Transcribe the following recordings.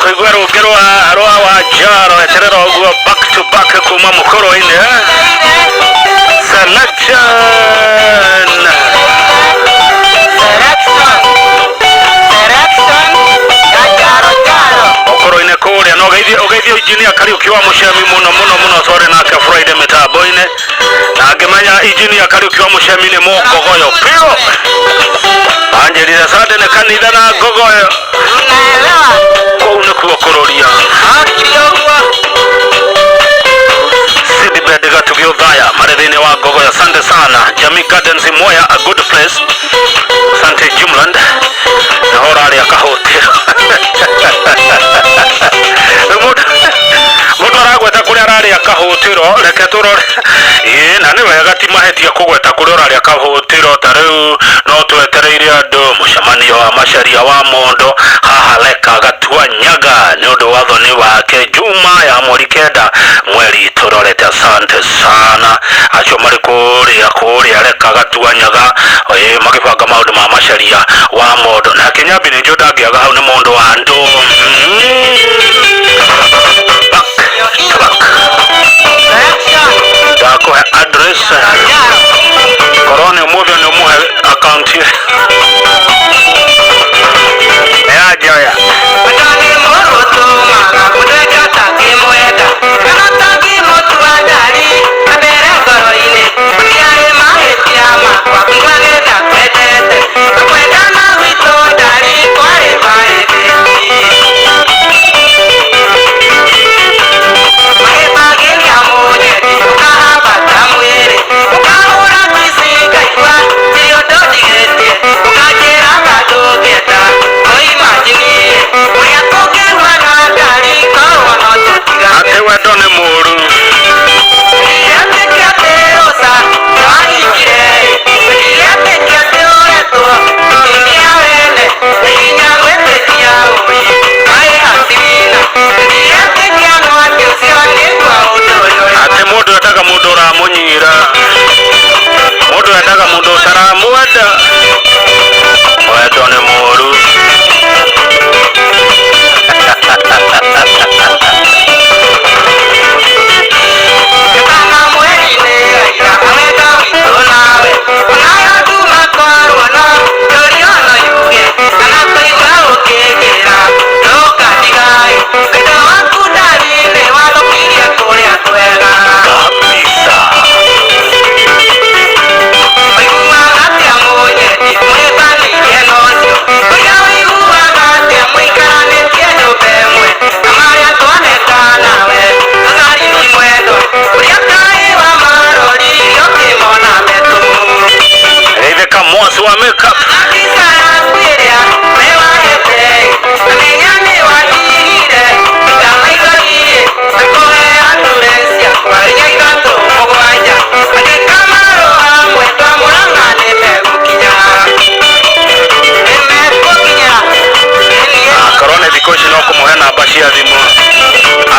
kuigwa rugero rwa wajaro eterero guo back to back kuma mukoro ine selection mukoro ine kuria no geithio engineer Kariuki wa mushami muno sore na ka Friday metabo ine na ngemanya engineer Kariuki wa mushami ne mogogoyo pio anjerira sade ne kanitha na gogoyo kuna kuokororia Sidibed gatugio dhaya maredhine wa gogoyo. Asante sana Jamii Gardens Moya, a good place. Asante Jumland na horari ya kahotero mundu aragweta kuria arari akahotero reke turore na ni wega ti mahetia kugweta kuria arari akahotero tariu no twetereire andu mucemanio wa macharia wa Mondo haha Leka Gatua Nyaga ni undu wa thoni wake Juma ya mweri kenda mweri turorete. Asante sana acio mari kuria Leka Gatua Nyaga magibanga maundu ma macharia wa Mondo na Kinyambi ni njo ndangiaga hau ni mundu wa andu ndakuhe address korone umuthi ni umuhe account ya jaya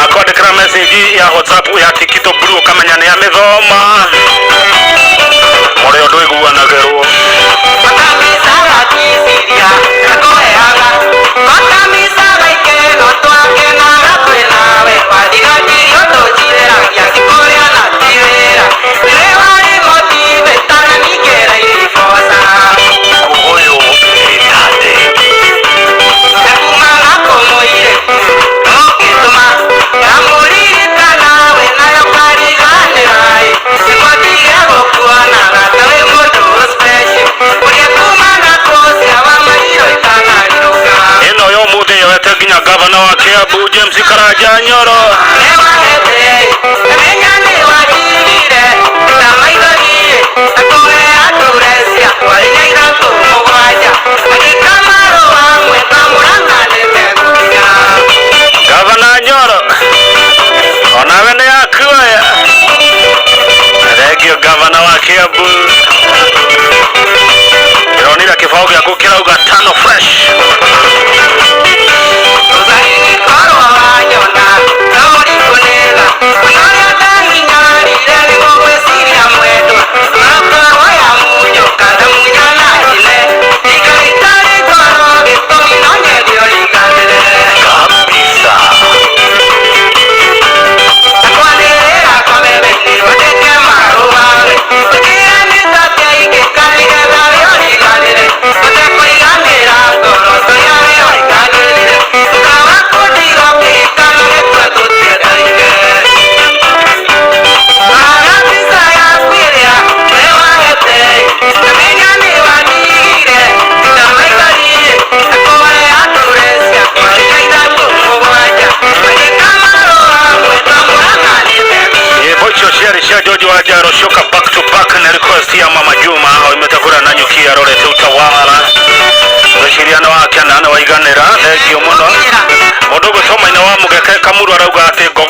akwandikira message ya WhatsApp ya Tikito Blue kamenya ni amithoma muri undu iguanagerwo nginya gavana wa Kiambu James Karanja Nyoro Gavana Nyoro onawe ni akuoya regio gavana wa Kiambu ironira kibao giaku kirauga tano fresh kabisa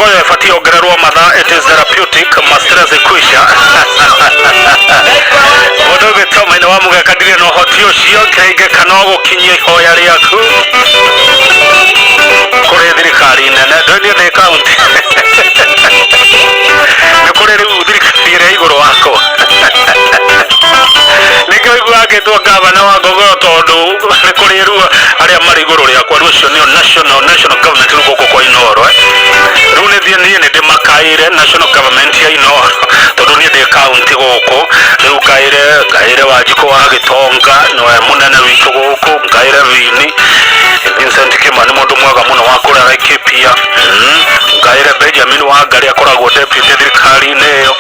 mĩgoyo ĩbatiĩ ongererwo mathaa. It is therapeutic, mastress kwisha. Mũndũ gĩtoma-inĩ wa mũgeka ndirĩ na ũhoti ũcio, kĩraingĩka no gũkinyia ihoya rĩaku kũrĩ thirikari nene. Ndũĩ nĩ kaunti nĩ kũrĩ rĩu thirikari ĩrĩa igũrũ wakwa. Nĩkĩ ũiguaga ngĩtwo ngavana wa Ngogoyo tondũ nĩ kũrĩ rĩu arĩa marĩ igũrũ rĩakwa, rĩu ũcio nĩo national government rĩu gũkũ kwa Inooro. Rĩu niĩ nĩ ndĩmakaĩre national government ya Inooro tondũ niĩ ndĩ kaunti gũkũ. Rĩu ngaĩre Wanjikũ wa Gĩtonga nĩwe mũnene witũ gũkũ, ngaĩre Vini Vincent Kimani mũndũ mwega mũno wa kũrĩa Laikipia, ngaĩre Benjamin Wangari akoragwo deputy thirikari-inĩ ĩyo,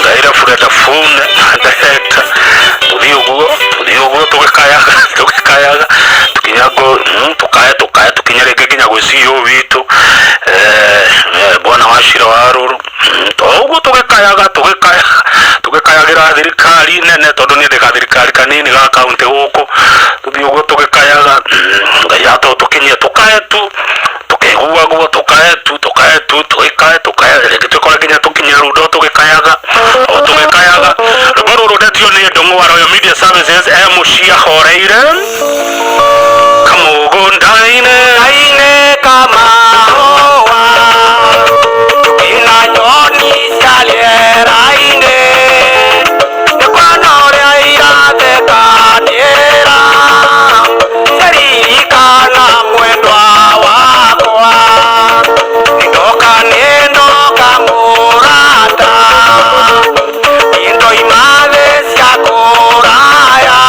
ngaĩre Freda Fune director. Tuthiĩ ũguo tũgĩkayaga tukinya rĩngĩ nginya gwĩ CEO witũ Bwana Wachira Waruru. Ũguo tũgĩkayagĩra thirikari nene tondũ niĩ ndĩ gathirikari kanini ga kaunti gũkũ. Tuthiĩ ũguo tũgĩkayaga Ngai atũ tũkinyie tukae tu tukĩiguaguo tukae rĩngĩ twĩkore nginya tũkinyie Rundo tũgĩkayaga rũgo rũrũ ndetio nĩ Ndung'u wa Royal Media Services mũciĩ ahoreire kamũgũnda-inĩ kamahũa ina nyoni cia rĩera-inĩ nĩ kuona ũrĩa irathekanĩra ciririkana mwendwa wakwa nĩndoka mũrata indo imathe cia kũraya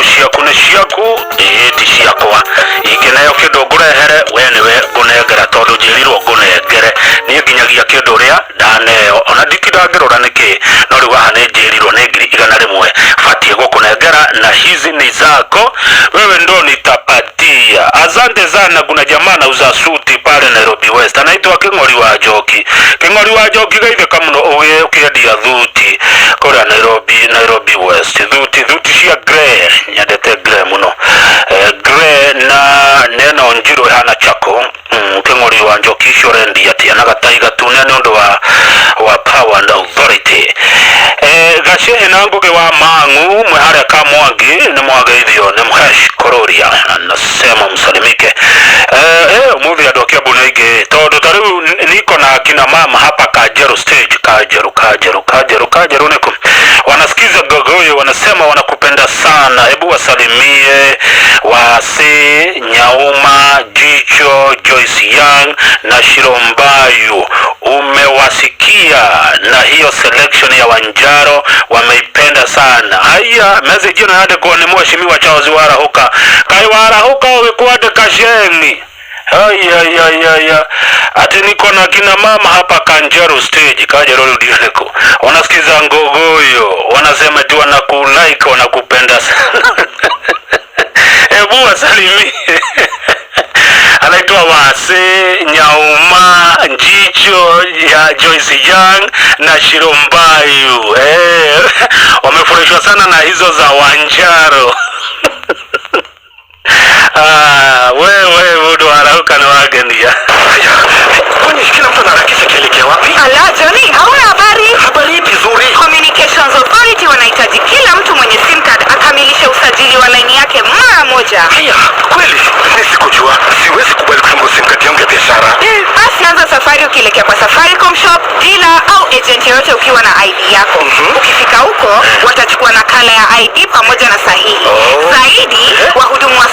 ciaku nĩ ciaku ti ciakwa ingĩneo kĩndũ ngũrehere we nĩwe ngũnengera tondũ njĩrirwo ngũnengere niĩ nginyagia kĩndũ ũrĩa ndaneo ona ndikindangĩrora nĩkĩ no rĩu haha nĩ njĩrirwo nĩ 100,000 batiĩ gũkũnengera na hizi ni zako wewe ndo nitapatia. Asante sana. Kuna jamaa anauza suti pale Nairobi West anaitwa King'ori wa Njoki. King'ori wa Njoki gaitheka muno ukiendia thuti kũrĩa Nairobi West. Thuti cia grey nyendete grey muno. Grey na neno njiro hana chako. King'ori wa Njoki icio rendi atia na gatai gatune nĩ ũndũ wa power and authority. Gacehe na Ngugi wa Mang'u mwe harĩa ka Mwangi nĩ mwageithio nĩ Mhesh Kororia anasema msalimike. Movie ya Dokia Bunaige todo taru niko na kina mama hapa Kajeru stage. Kajeru niko wanasikiza Gogoyo wanasema wanakupenda sana. Hebu wasalimie Wase Nyauma Jicho Joyce Young na Shirombayu. Umewasikia na hiyo selection ya Wanjaro wameipenda sana. Haya message ino yade kwa ni mheshimiwa Charles Warahuka kai Warahuka ukikwade Kasheni. Haya ati niko na kina mama hapa Kanjero stage Kajeru Udioneko wanasikiza Ngogoyo wanasema tu wanakulike wanakupenda sana. Hebu wasalimie anaitwa Wase Nyauma Njicho ya Joyce Young na Shirombayu. Wamefurahishwa sana na hizo za Wanjaro. Wewe mudo Warahuka ni wagenia. Kwani kila mtu anaharakisha kielekea wapi? Ala Johnny, hauna habari? Habari vizuri. Communications Authority wanahitaji kila mtu mwenye SIM card akamilishe usajili wa line yake mara moja. Haya, kweli? Nisikujua. Siwezi kubali kufungua SIM card yangu ya biashara. Basi anza safari ukielekea kwa Safaricom shop, dealer au agent yoyote ukiwa na ID yako. Ukifika huko, watachukua nakala ya ID pamoja na sahihi. Zaidi, wahudumu wa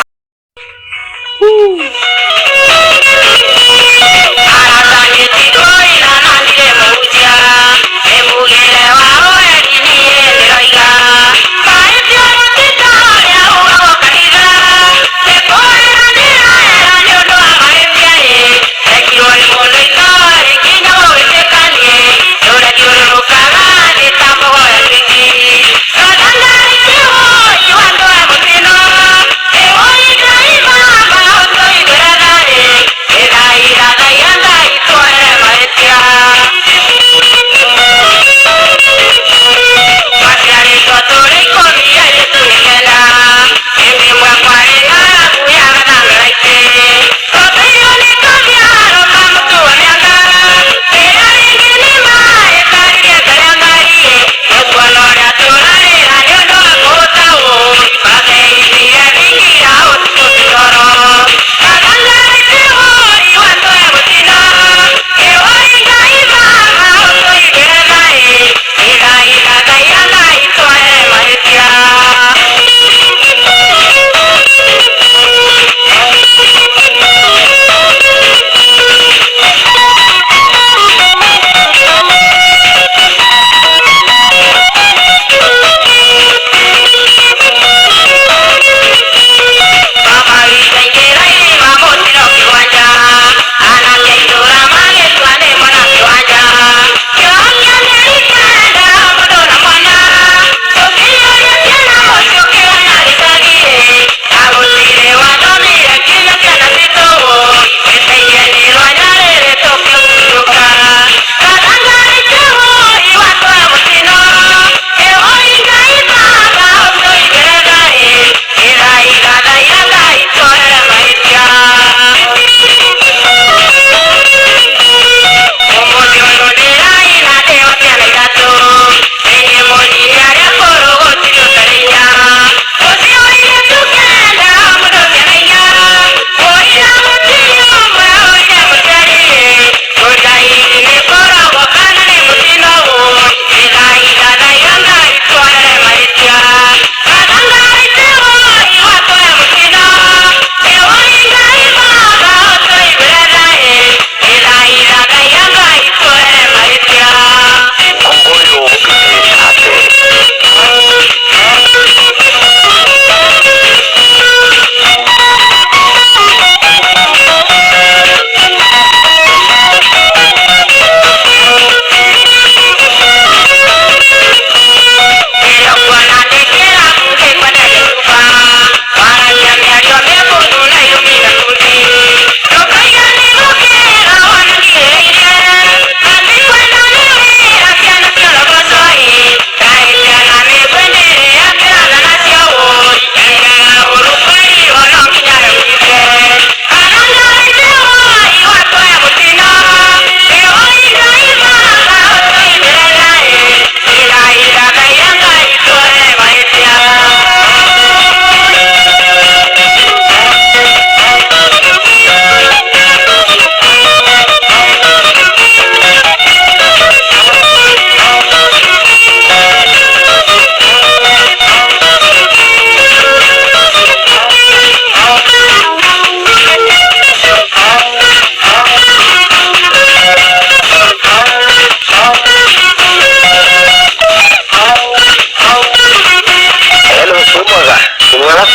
na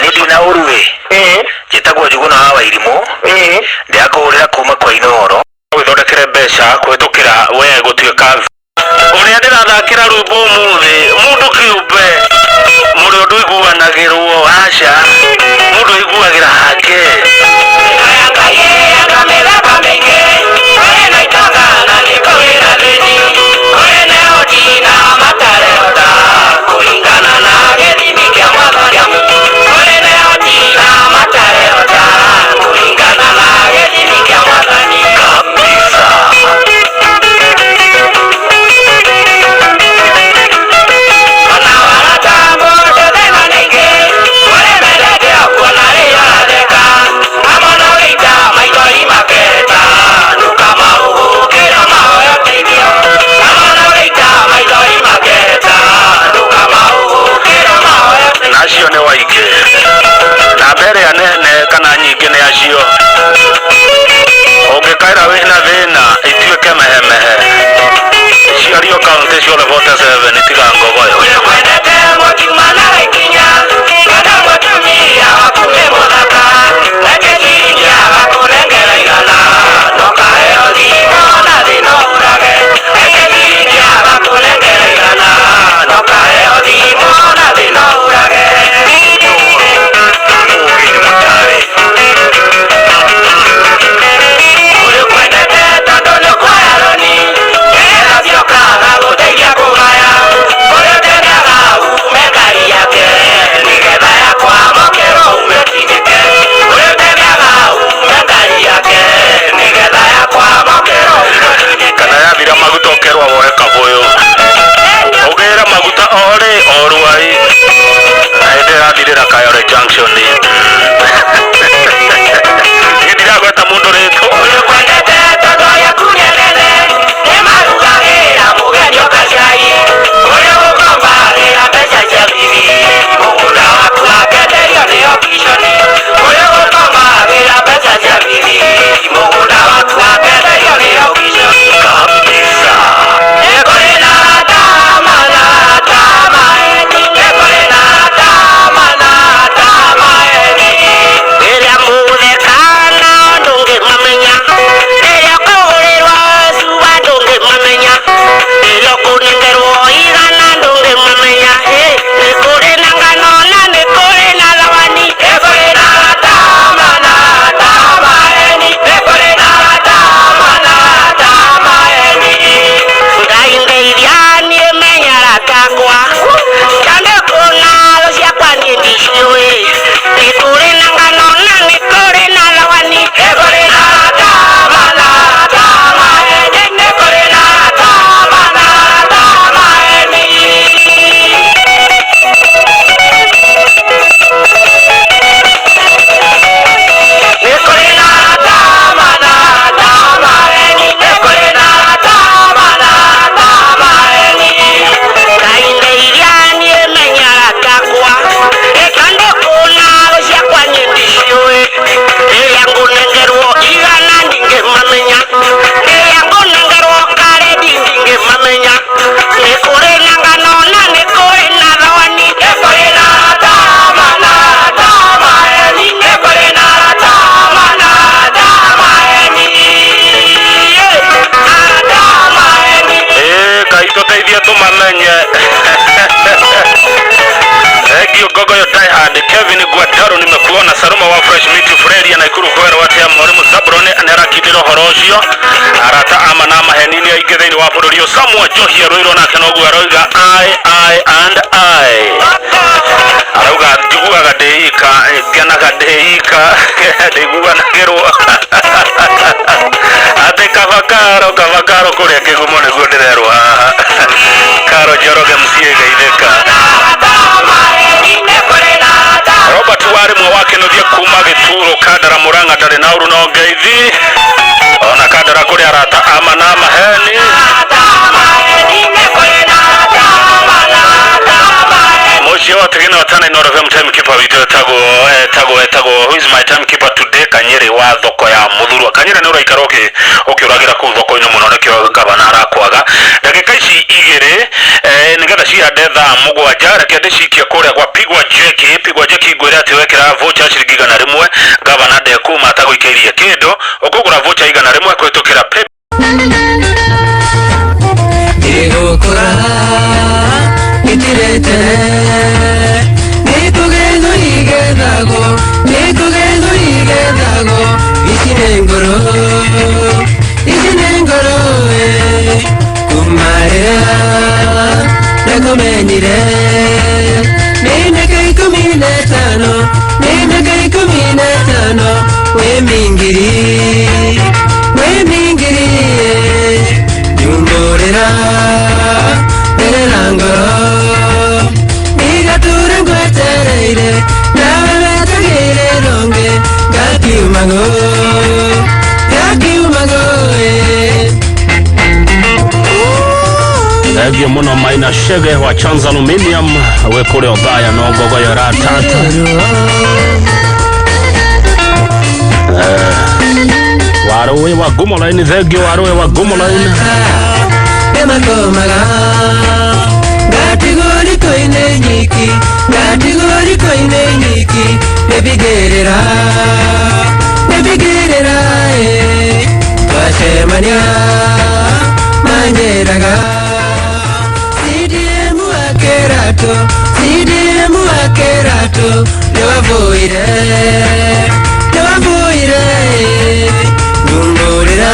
nĩ ndina ũruĩ njĩtagwo Njuguna wa Wairimũ ndĩrakũhũrĩra kuma kwa Inooro gwĩthondekere mbeca kũhĩtũkĩra we gũtuĩka ũrĩa ndĩrathakĩra rwĩmbo ũmũthĩ mũndũ kĩũmbe mũrĩ ũndũ iguanagĩrwo aca mũndũ iguagĩra hake nacio nĩ waingĩ na mbere ya nene kana nyingĩ nĩ acio ũngĩkaĩra wĩna thĩna ituĩke mehemehe ciario kaũntĩ ciothe 47 tiga Ngogoyo Kayore Junction ndiragweta mundu ritu Ngogoyo Diehard Kevin Guataro nimekuona Saruma wa Fresh Meat Freddy na ikuru kwera wate ya Mwalimu Zabrone anerakidiro horocio arata ama na mahenini aingĩ thĩinĩ wa bũrũri Samuel Johia Rũirũ nake noguo aroiga I arauga njiguaga ndĩika ngenaga ndĩika ndĩiguanagĩrwo atĩ kabakaro kũrĩa kĩgumo nĩguo ndĩrerwo haha Karo Njoroge mũciĩ geithĩka Robert Warimũ wakenuthia kuma Gĩturo Kandara Mũrang'a ndarĩ na ũru no ngeithi ona Kandara kũrĩ arata ama na maheni mũciĩ wa Tigina Watana Inooro FM timekeeper witũ etagwo who is my timekeeper today Kanyĩrĩ wa thoko ya Mũthurwa Kanyĩrĩ nĩ ũraikara ũkĩũragĩra kũu thoko-inĩ mũno nĩkĩo gavana arakwaga ndagĩka ici igĩrĩ nĩgetha ciande thaa mũgwanja reke ndĩcikie kũrĩa gwa Pigwa jeki gwira ati wekira voucher ciringi 100 gavana Ndekuma ataguikiria kindu ukugura voucher 100 kwitukira pep igukura itirete nikugendo igedhago isinengoro kumarira nakumenyire nimeke 15 wemingiri yumborera nerangoro nigature ngwetereire nawe betagire ronge gakiumago Egyo muno Maina Shege wa Chanza Aluminium we kule Odhaya no gogo ya ratata waruwe wa Gumolaini thegyo waruwe wa Gumolaini emakomaga gatigori koine nyiki nebigerera wasemania manjeraga CDM akerato lewavuire numburira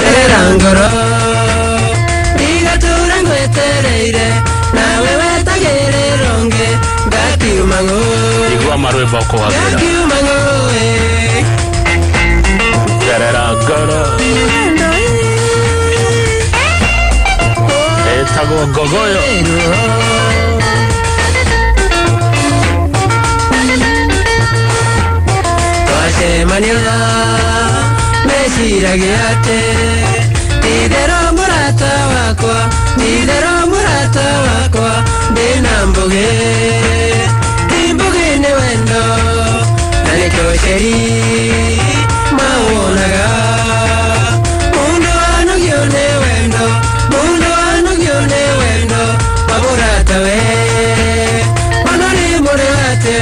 nerangoro nigatura ngwetereire nawe wetagire ronge gakiumango igwa marwe boko wagera garagara etago gogoyo wasemania mesiragiate tidero murata wakwa dinambuge ne wendo nanikosheri mawonaga mundu anugione wendo maburatta we manori murate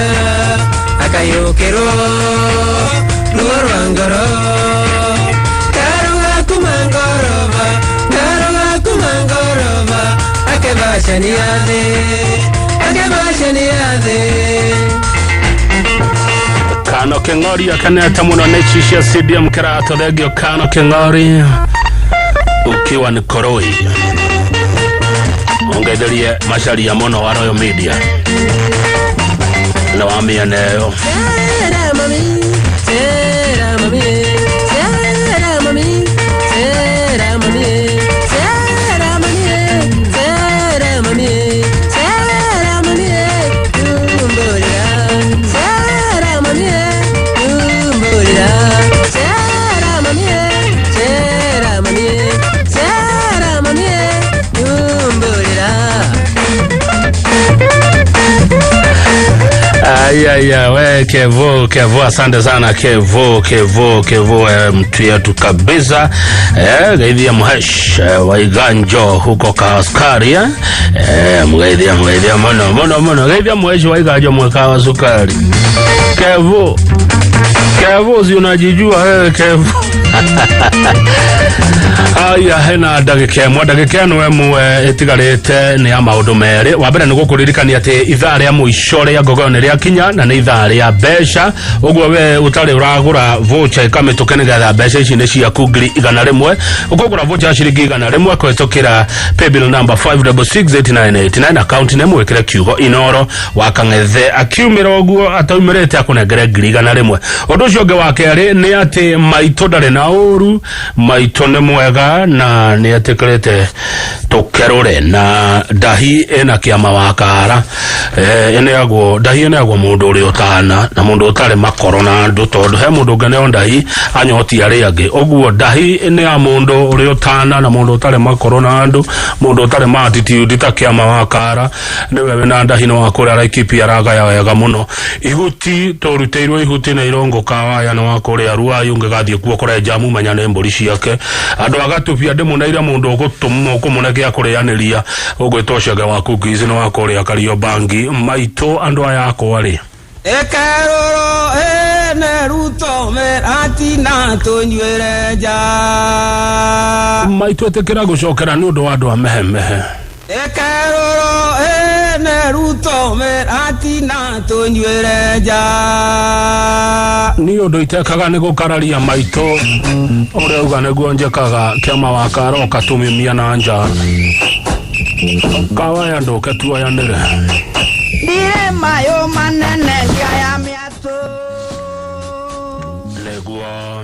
akayokero luorwangoro karuga kumangorova akebashani yade Kano Keng'ori akaneta muno nechisha CDM kerato thegyo Kano Keng'ori ukiwa ni Koroi ongetherie macharia muno wa Royal Media na wamia neo we Kevo asante sana Kevo mtu yetu kabisa gaidhia mhesh waiganjo huko Kaskari mgaidhia mono gaidhia mhesh waiganjo mwekawa sukari Kevo si unajijua Kevo aya hena ndagika no emwe itigarite ni ama udumere wa mbere ni gukuririkania ati ithaa ria muico ria ngogoyo ni ria kinya na ni ithaa ria besha ugwo we utari uragura voucher ikamituke nigetha besha ici ni cia kungiri 100 ukugura voucher ciringi 100 kwetukira paybill number 566889 account ne mwekire kiugo inoro wakang'ethe akiumira ugwo ataumirite akunengere 100 undu ucio nge wa keri ni ati maito ndari na uru maito ni mwega na ni atikrete tukerure na dahi ena kiama wakara ene agwo dahi ene agwo mundu uri utana na mundu utare makoro na ndu tondu he mundu ngene dahi anyoti ari age ogwo dahi ene ya mundu uri utana na mundu utare makoro na ndu mundu utare ma attitude ta kiama wakara niwe na dahi no akora raikipi araga ya wega muno ihuti toruteirwo ihuti na irongo kawa ya no akore arua yunge gathie kuo kore jamu manyane mburi ciake andu agatupia ndemu na ira mundu gutumo kumuneke akureaniria ugwitoshaga waku gizi no akore akario bangi maito ando ayako wali Ekeroro ene ruto merati na tunywereja maito etekera gucokera ni undu wa andu amehemehe Ekeroro ene ruto merati na tunywereja ni undu itekaga ni gukararia maito uria uga niguo njekaga kiama wa karo katumimia na nja kawa ya ndoke tu ayanire Dire mayo manene ya miato Legua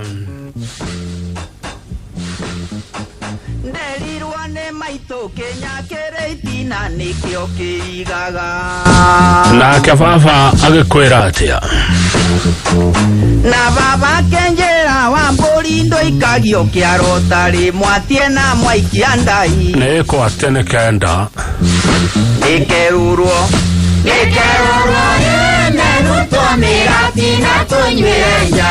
Nderirwa ne maito Kenya kereiti na nikio kiigaga na kebaba agikwira atia Na baba kenjera wa mborindo ikagio kiaro tari mwatie na mwaikia ndai Neko atene kenda Nikerurwo Neruto mirati na tunyweja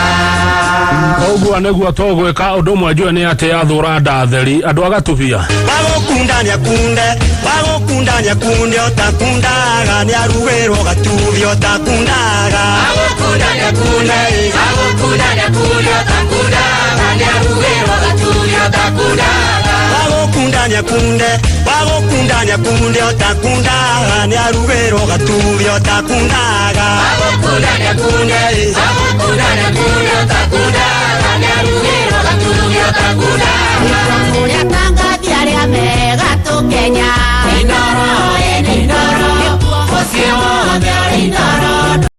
Ogwa neguo togweka undu mwajue ni ate athura ndatheri andu agatubia Bagokundania kunde otakundaga ni arugero gatubi otakundaga Bagokundania kunde otakundaga ni arugero gatubi otakundaga Bagokundania kunde otakundaga ni arugero gatubi otakundaga Bagokundania kunde